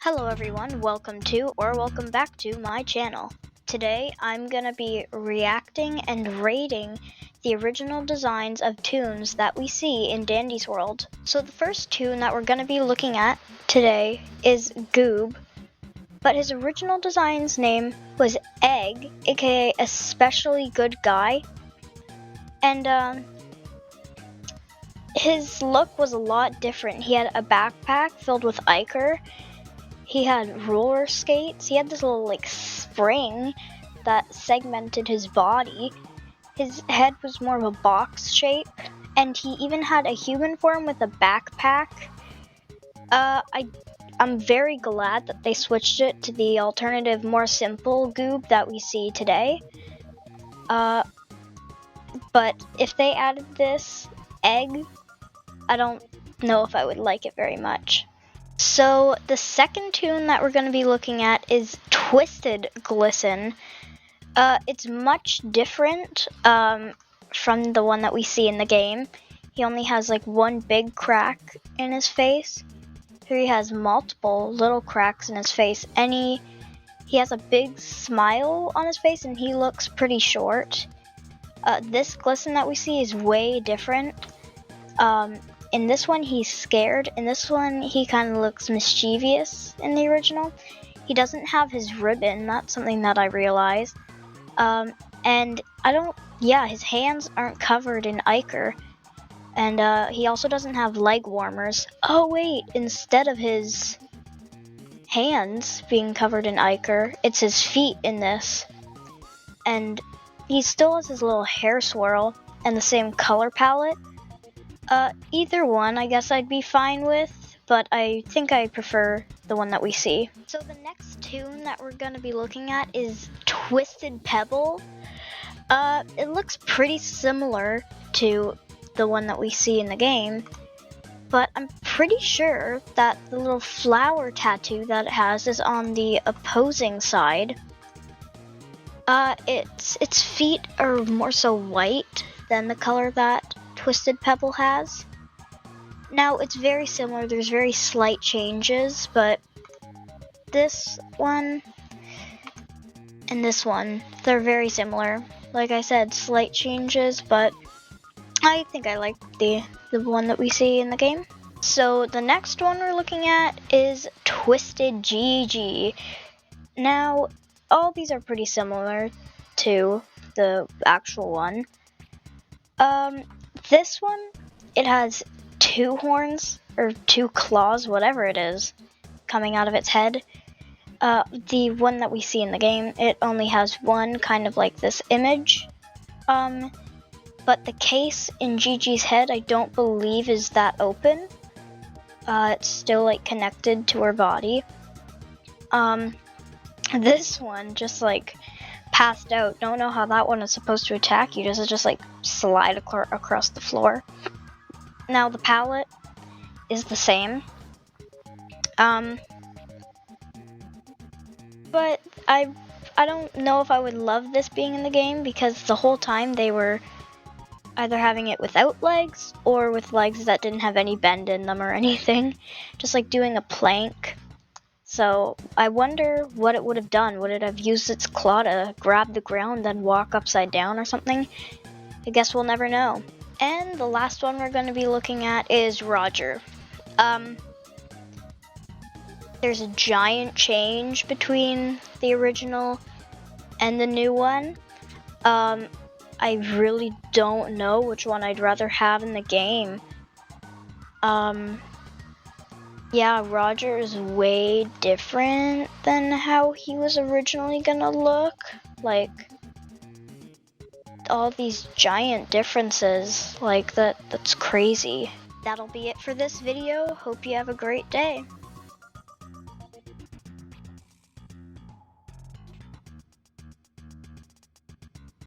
Hello everyone, welcome back to my channel. Today I'm gonna be reacting and rating the original designs of Toons that we see in Dandy's World. So the first Toon that we're gonna be looking at today is Goob, but his original design's name was Egg, aka Especially Good Guy, and his look was a lot different. He had a backpack filled with ichor. He had roller skates. He had this little spring that segmented his body. His head was more of a box shape, and he even had a human form with a backpack. I'm very glad that they switched it to the alternative, more simple Goob that we see today. But if they added this Egg, I don't know if I would like it very much. So the second Toon that we're going to be looking at is Twisted Glisten. It's much different from the one that we see in the game. He only has one big crack in his face. Here he has multiple little cracks in his face, and he has a big smile on his face, and he looks pretty short. This Glisten that we see is way different. In this one, he's scared. In this one, he kind of looks mischievous in the original. He doesn't have his ribbon. That's something that I realized. And his hands aren't covered in ichor. And he also doesn't have leg warmers. Oh wait, instead of his hands being covered in ichor, it's his feet in this. And he still has his little hair swirl and the same color palette. Either one I guess I'd be fine with, but I think I prefer the one that we see. So the next Toon that we're going to be looking at is Twisted Pebble. It looks pretty similar to the one that we see in the game, but I'm pretty sure that the little flower tattoo that it has is on the opposing side. Its feet are more so white than the color that Twisted Pebble has. Now it's very similar, there's very slight changes, but this one and this one, they're very similar. Like I said, slight changes, but I think I like the one that we see in the game. So the next one we're looking at is Twisted GG. Now, all these are pretty similar to the actual one. This one, it has two horns, or two claws, whatever it is, coming out of its head. The one that we see in the game, it only has one, kind of like this image. But the case in Gigi's head, I don't believe is that open. It's still connected to her body. This one just passed out. Don't know how that one is supposed to attack you. Does it just slide across the floor? Now the palette is the same. But I don't know if I would love this being in the game, because the whole time they were either having it without legs or with legs that didn't have any bend in them or anything. Just doing a plank. So I wonder what it would have done. Would it have used its claw to grab the ground then walk upside down or something? I guess we'll never know. And the last one we're going to be looking at is Roger. There's a giant change between the original and the new one. I really don't know which one I'd rather have in the game. Yeah, Roger is way different than how he was originally gonna look. All these giant differences, that's crazy. That'll be it for this video. Hope you have a great day.